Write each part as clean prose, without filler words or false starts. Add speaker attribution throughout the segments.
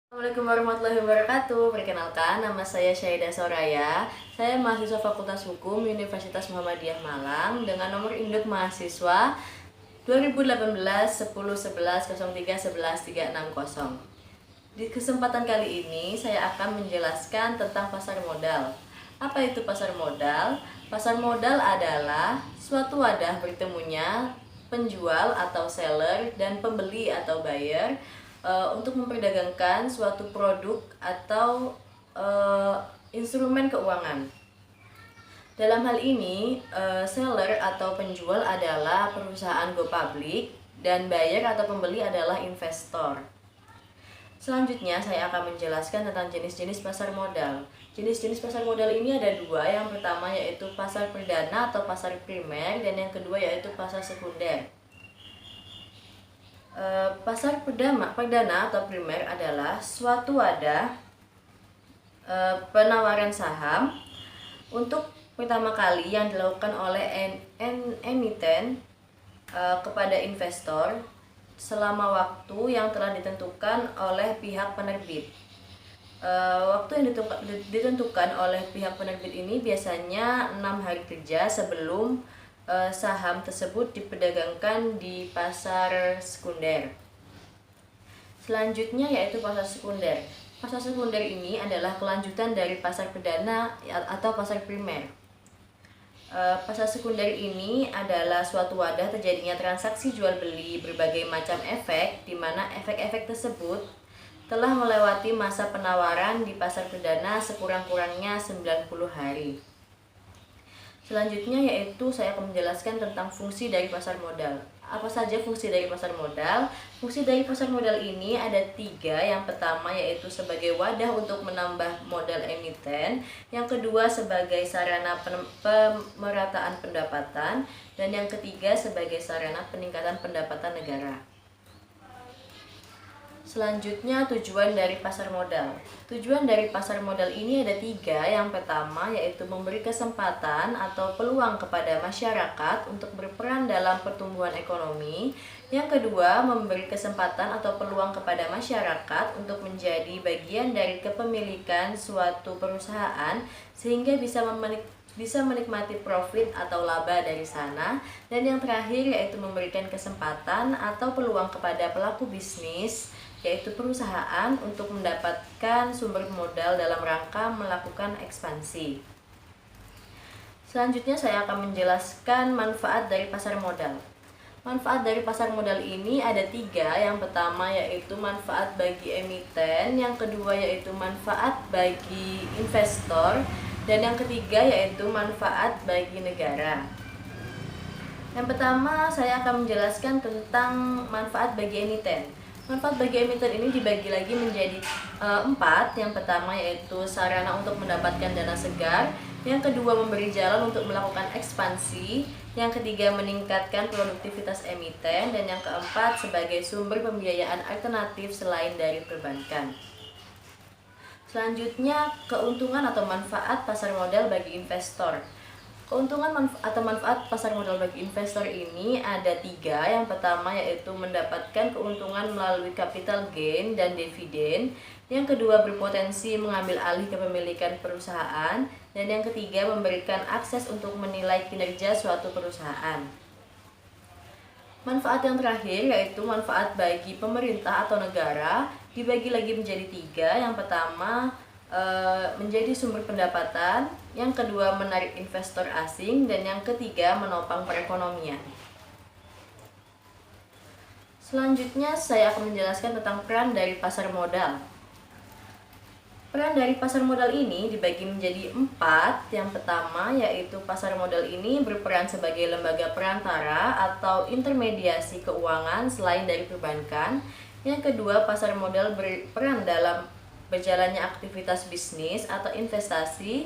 Speaker 1: Assalamualaikum warahmatullahi wabarakatuh. Perkenalkan, nama saya Syahidah Soraya. Saya mahasiswa Fakultas Hukum Universitas Muhammadiyah Malang dengan nomor induk mahasiswa 2018 10 11 03 11 360. Di kesempatan kali ini saya akan menjelaskan tentang pasar modal. Apa itu pasar modal? Pasar modal adalah suatu wadah bertemunya penjual atau seller dan pembeli atau buyer untuk memperdagangkan suatu produk atau instrumen keuangan. Dalam hal ini, seller atau penjual adalah perusahaan go public dan buyer atau pembeli adalah investor. Selanjutnya saya akan menjelaskan tentang jenis-jenis pasar modal. Jenis-jenis pasar modal ini ada dua. Yang pertama yaitu pasar perdana atau pasar primer, dan yang kedua yaitu pasar sekunder. Pasar perdana atau primer adalah suatu wadah penawaran saham untuk pertama kali yang dilakukan oleh emiten kepada investor selama waktu yang telah ditentukan oleh pihak penerbit. Waktu yang ditentukan oleh pihak penerbit ini biasanya 6 hari kerja sebelum saham tersebut diperdagangkan di pasar sekunder. Selanjutnya yaitu pasar sekunder. Pasar sekunder ini adalah kelanjutan dari pasar perdana atau pasar primer. Pasar sekunder ini adalah suatu wadah terjadinya transaksi jual beli berbagai macam efek, di mana efek-efek tersebut telah melewati masa penawaran di pasar perdana sekurang-kurangnya 90 hari. Selanjutnya yaitu saya akan menjelaskan tentang fungsi dari pasar modal. Apa saja fungsi dari pasar modal? Fungsi dari pasar modal ini ada 3. Yang pertama yaitu sebagai wadah untuk menambah modal emiten. Yang kedua sebagai sarana pemerataan pendapatan. Dan yang ketiga sebagai sarana peningkatan pendapatan negara. Selanjutnya tujuan dari pasar modal. Tujuan dari pasar modal ini ada 3. Yang pertama yaitu memberi kesempatan atau peluang kepada masyarakat untuk berperan dalam pertumbuhan ekonomi. Yang kedua memberi kesempatan atau peluang kepada masyarakat untuk menjadi bagian dari kepemilikan suatu perusahaan sehingga bisa menikmati profit atau laba dari sana. Dan yang terakhir yaitu memberikan kesempatan atau peluang kepada pelaku bisnis yaitu perusahaan untuk mendapatkan sumber modal dalam rangka melakukan ekspansi. Selanjutnya saya akan menjelaskan manfaat dari pasar modal. Manfaat dari pasar modal ini ada 3. Yang pertama yaitu manfaat bagi emiten, yang kedua yaitu manfaat bagi investor, dan yang ketiga yaitu manfaat bagi negara. Yang pertama saya akan menjelaskan tentang manfaat bagi emiten. Manfaat bagi emiten ini dibagi lagi menjadi 4. Yang pertama yaitu sarana untuk mendapatkan dana segar, yang kedua memberi jalan untuk melakukan ekspansi, yang ketiga meningkatkan produktivitas emiten, dan yang keempat sebagai sumber pembiayaan alternatif selain dari perbankan. Selanjutnya keuntungan atau manfaat pasar modal bagi investor. Keuntungan atau manfaat pasar modal bagi investor ini ada 3. Yang pertama yaitu mendapatkan keuntungan melalui capital gain dan dividen. Yang kedua berpotensi mengambil alih kepemilikan perusahaan. Dan yang ketiga memberikan akses untuk menilai kinerja suatu perusahaan. Manfaat yang terakhir yaitu manfaat bagi pemerintah atau negara dibagi lagi menjadi 3. Yang pertama menjadi sumber pendapatan, yang kedua menarik investor asing, dan yang ketiga menopang perekonomian. Selanjutnya saya akan menjelaskan tentang peran dari pasar modal. Peran dari pasar modal ini dibagi menjadi 4. Yang pertama yaitu pasar modal ini berperan sebagai lembaga perantara atau intermediasi keuangan selain dari perbankan. Yang kedua, pasar modal berperan dalam berjalannya aktivitas bisnis atau investasi.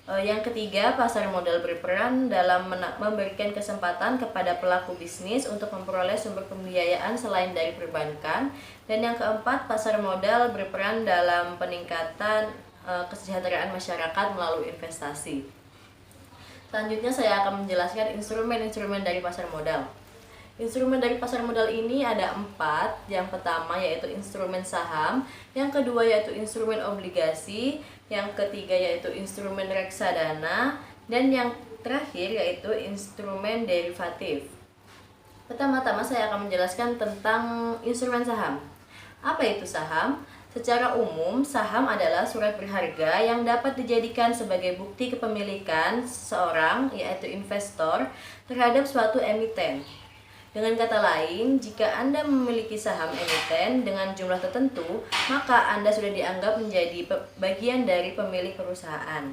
Speaker 1: Yang ketiga, pasar modal berperan dalam memberikan kesempatan kepada pelaku bisnis untuk memperoleh sumber pembiayaan selain dari perbankan. Dan yang keempat, pasar modal berperan dalam peningkatan kesejahteraan masyarakat melalui investasi. Selanjutnya saya akan menjelaskan instrumen-instrumen dari pasar modal. Instrumen dari pasar modal ini ada 4. Yang pertama yaitu instrumen saham, yang kedua yaitu instrumen obligasi, yang ketiga yaitu instrumen reksadana, dan yang terakhir yaitu instrumen derivatif. Pertama-tama saya akan menjelaskan tentang instrumen saham. Apa itu saham? Secara umum, saham adalah surat berharga yang dapat dijadikan sebagai bukti kepemilikan seseorang, yaitu investor, terhadap suatu emiten. Dengan kata lain, jika Anda memiliki saham emiten dengan jumlah tertentu, maka Anda sudah dianggap menjadi bagian dari pemilik perusahaan.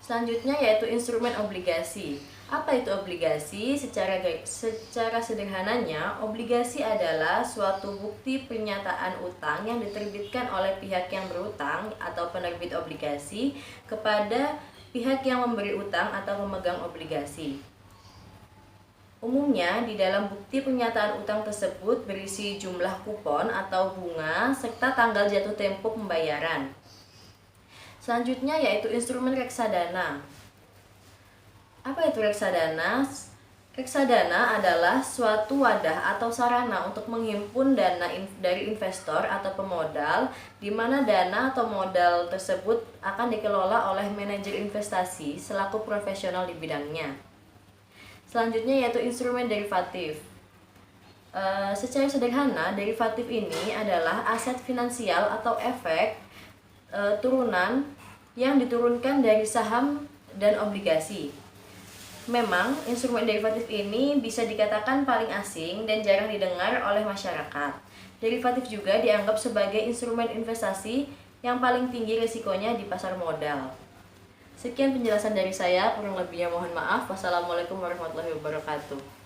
Speaker 1: Selanjutnya yaitu instrumen obligasi. Apa itu obligasi? Secara sederhananya, obligasi adalah suatu bukti pernyataan utang yang diterbitkan oleh pihak yang berutang atau penerbit obligasi kepada pihak yang memberi utang atau memegang obligasi. Umumnya, di dalam bukti pernyataan utang tersebut berisi jumlah kupon atau bunga serta tanggal jatuh tempo pembayaran. Selanjutnya yaitu instrumen reksadana. Apa itu reksadana? Reksadana adalah suatu wadah atau sarana untuk menghimpun dana dari investor atau pemodal, di mana dana atau modal tersebut akan dikelola oleh manajer investasi selaku profesional di bidangnya. Selanjutnya yaitu instrumen derivatif. Secara sederhana, derivatif ini adalah aset finansial atau efek turunan yang diturunkan dari saham dan obligasi. Memang, instrumen derivatif ini bisa dikatakan paling asing dan jarang didengar oleh masyarakat. Derivatif juga dianggap sebagai instrumen investasi yang paling tinggi risikonya di pasar modal. Sekian penjelasan dari saya, kurang lebihnya mohon maaf. Wassalamualaikum warahmatullahi wabarakatuh.